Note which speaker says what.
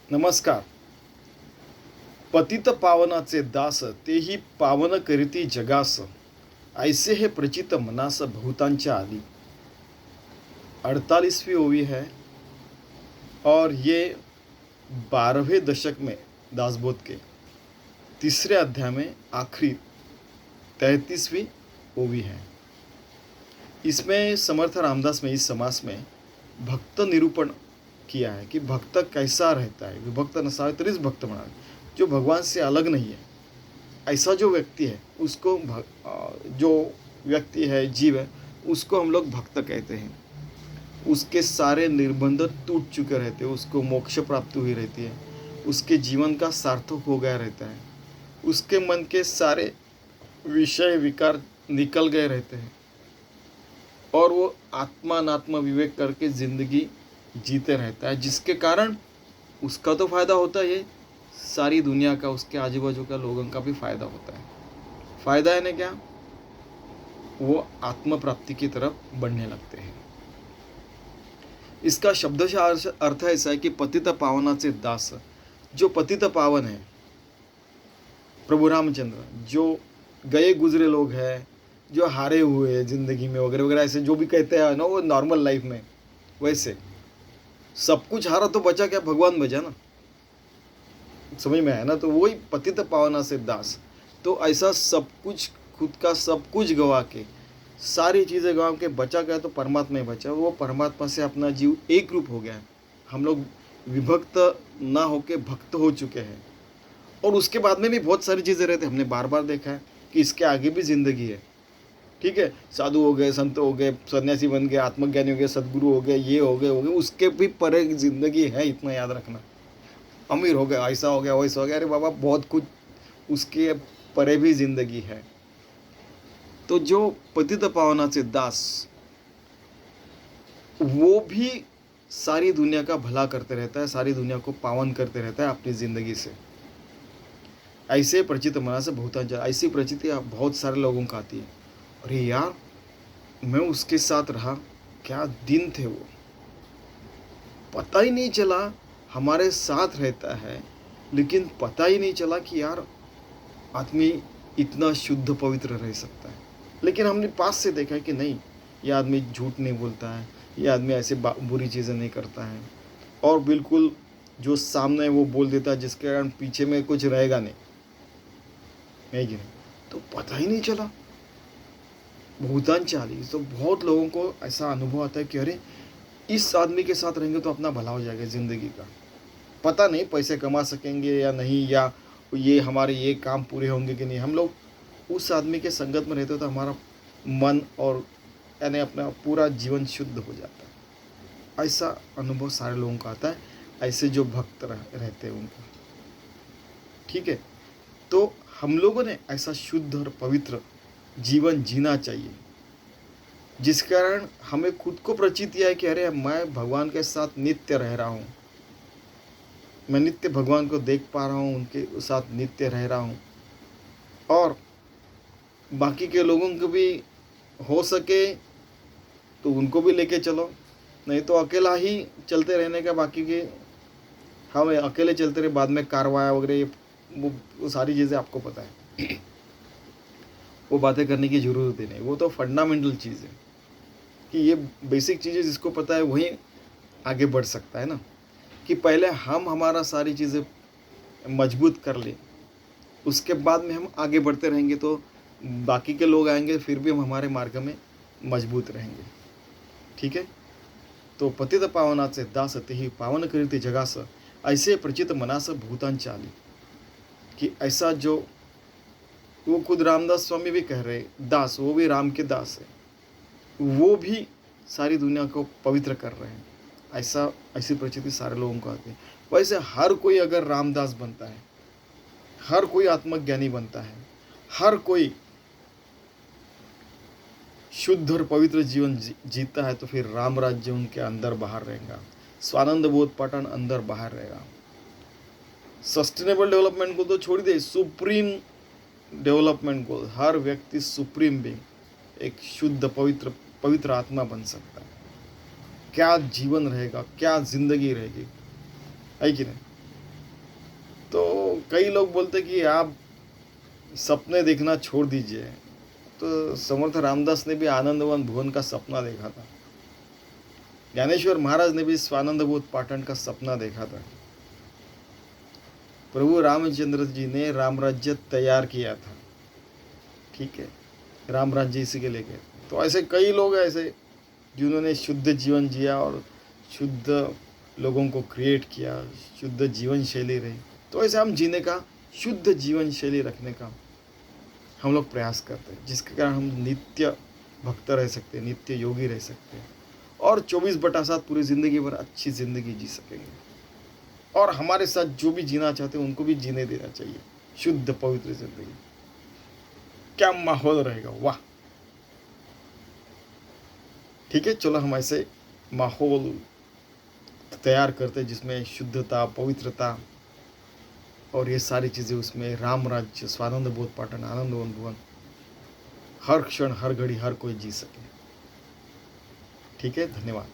Speaker 1: नमस्कार. पतित पावनाचे दास तेही पावन करीती जगास, ऐसे हे प्रचित मनास बहुतांच्या आली. 48वीं ओवी है और ये 12वें दशक में दासबोध के तीसरे अध्याय में आखिरी 33वीं ओवी है. इसमें समर्थ रामदास में इस समास में भक्त निरूपण किया है कि भक्त कैसा रहता है. विभक्त नसावे तरीच भक्त म्हणावे. जो भगवान से अलग नहीं है ऐसा जो व्यक्ति है उसको जो व्यक्ति है जीव है उसको हम लोग भक्त कहते हैं. उसके सारे निर्बंध टूट चुके रहते हैं, उसको मोक्ष प्राप्त हुई रहती है, उसके जीवन का सार्थक हो गया रहता है, उसके मन के सारे विषय विकार निकल गए रहते हैं और वो आत्मानात्म विवेक करके जिंदगी जीते रहता है, जिसके कारण उसका तो फायदा होता है, सारी दुनिया का, उसके आजू बाजू का लोगों का भी फायदा होता है. फायदा है ना क्या, वो आत्म प्राप्ति की तरफ बढ़ने लगते हैं. इसका शब्दशः अर्थ ऐसा है कि पतित पावनाचे दास, जो पतित पावन है प्रभु रामचंद्र, जो गए गुजरे लोग हैं, जो हारे हुए हैं जिंदगी में वगैरह वगैरह, ऐसे जो भी कहते हैं ना वो नॉर्मल लाइफ में, वैसे सब कुछ हारा तो बचा क्या, भगवान बचा ना. समझ में आया ना. तो वही पतित पावना से दास. तो ऐसा सब कुछ, खुद का सब कुछ गवा के, सारी चीज़ें गवा के बचा गया तो परमात्मा ही बचा. वो परमात्मा से अपना जीव एक रूप हो गया है. हम लोग विभक्त ना होके भक्त हो चुके हैं. और उसके बाद में भी बहुत सारी चीज़ें रहते, हमने बार बार देखा है कि इसके आगे भी जिंदगी है. ठीक है, साधु हो गए, संत हो गए, सन्यासी बन गए, आत्मज्ञानी हो गए, सदगुरु हो गए, ये हो गए, उसके भी परे जिंदगी है, इतना याद रखना. अमीर हो गया, ऐसा हो गया, वैसा हो गया, अरे बाबा बहुत कुछ उसके परे भी जिंदगी है. तो जो पतित पावनाचे दास, वो भी सारी दुनिया का भला करते रहता है, सारी दुनिया को पावन करते रहता है अपनी जिंदगी से. ऐसे प्रचित मना से बहुतांच्या, ऐसी प्रचिति बहुत सारे लोगों को आती है. अरे यार, मैं उसके साथ रहा, क्या दिन थे वो, पता ही नहीं चला. हमारे साथ रहता है लेकिन पता ही नहीं चला कि यार आदमी इतना शुद्ध पवित्र रह सकता है. लेकिन हमने पास से देखा है कि नहीं, ये आदमी झूठ नहीं बोलता है, ये आदमी ऐसे बुरी चीज़ें नहीं करता है, और बिल्कुल जो सामने है वो बोल देता है जिसके कारण पीछे में कुछ रहेगा नहीं, है कि नहीं. तो पता ही नहीं चला. बहुतांच्या आली. तो बहुत लोगों को ऐसा अनुभव आता है कि अरे इस आदमी के साथ रहेंगे तो अपना भला हो जाएगा ज़िंदगी का. पता नहीं पैसे कमा सकेंगे या नहीं, या ये हमारे ये काम पूरे होंगे कि नहीं. हम लोग उस आदमी के संगत में रहते हो तो हमारा मन और यानी अपना पूरा जीवन शुद्ध हो जाता है. ऐसा अनुभव सारे लोगों को आता है, ऐसे जो भक्त रहते हैं उनका. ठीक है, तो हम लोगों ने ऐसा शुद्ध और पवित्र जीवन जीना चाहिए, जिस कारण हमें खुद को प्रचिति है कि अरे मैं भगवान के साथ नित्य रह रहा हूँ, मैं नित्य भगवान को देख पा रहा हूँ, उनके साथ नित्य रह रहा हूँ. और बाकी के लोगों को भी हो सके तो उनको भी लेके चलो, नहीं तो अकेला ही चलते रहने का. बाकी के हम अकेले चलते रहे, बाद में कारवाया वगैरह वो सारी चीज़ें आपको पता है. वो बातें करने की ज़रूरत ही नहीं. वो तो फंडामेंटल चीज़ है कि ये बेसिक चीज़ें जिसको पता है वही आगे बढ़ सकता है ना. कि पहले हम हमारा सारी चीज़ें मजबूत कर लें, उसके बाद में हम आगे बढ़ते रहेंगे तो बाकी के लोग आएंगे, फिर भी हम हमारे मार्ग में मजबूत रहेंगे. ठीक है. तो पतित पावनाचे दास तेही पावन करीते जगास, ऐसे प्रचित मनास भूतांच्या आली. कि ऐसा जो वो खुद रामदास स्वामी भी कह रहे, दास, वो भी राम के दास है, वो भी सारी दुनिया को पवित्र कर रहे हैं. ऐसी प्रचिति सारे लोगों को आती है. वैसे हर कोई अगर रामदास बनता है, हर कोई आत्मज्ञानी बनता है, हर कोई शुद्ध और पवित्र जीवन जीता है, तो फिर राम राज्य उनके अंदर बाहर रहेगा. स्वानंद बोध पाटन अंदर बाहर रहेगा. सस्टेनेबल डेवलपमेंट गोल तो छोड़ दे, सुप्रीम डेवलपमेंट गोल, हर व्यक्ति सुप्रीम बीइंग, एक शुद्ध पवित्र आत्मा बन सकता है. क्या जीवन रहेगा, क्या जिंदगी रहेगी, है कि नहीं. कई लोग बोलते कि आप सपने देखना छोड़ दीजिए। तो समर्थ रामदास ने भी आनंदवन भुवन का सपना देखा था। ज्ञानेश्वर महाराज ने भी स्वानंद बोध पाटन का सपना देखा था। प्रभु रामचंद्र जी ने राम राज्य तैयार किया था। ठीक है, राम राज्य इसी के लेके। तो ऐसे कई लोग ऐसे जिन्होंने शुद्ध जीवन जिया और शुद्ध लोगों को क्रिएट किया, शुद्ध जीवन शैली रही। तो ऐसे हम जीने का, शुद्ध जीवन शैली रखने का हम लोग प्रयास करते हैं, जिसके कारण हम नित्य भक्त रह सकते हैं, नित्य योगी रह सकते हैं और 24/7 पूरी ज़िंदगी भर अच्छी ज़िंदगी जी सकेंगे। और हमारे साथ जो भी जीना चाहते हैं उनको भी जीने देना चाहिए शुद्ध पवित्र ज़िंदगी। क्या माहौल रहेगा, वाह। ठीक है, चलो हम ऐसे माहौल तैयार करते हैं जिसमें शुद्धता, पवित्रता और ये सारी चीज़ें, उसमें राम राज्य, स्वानंद बोध पाटन, आनंदवन भुवन हर क्षण, हर घड़ी, हर कोई जी सके। ठीक है, धन्यवाद।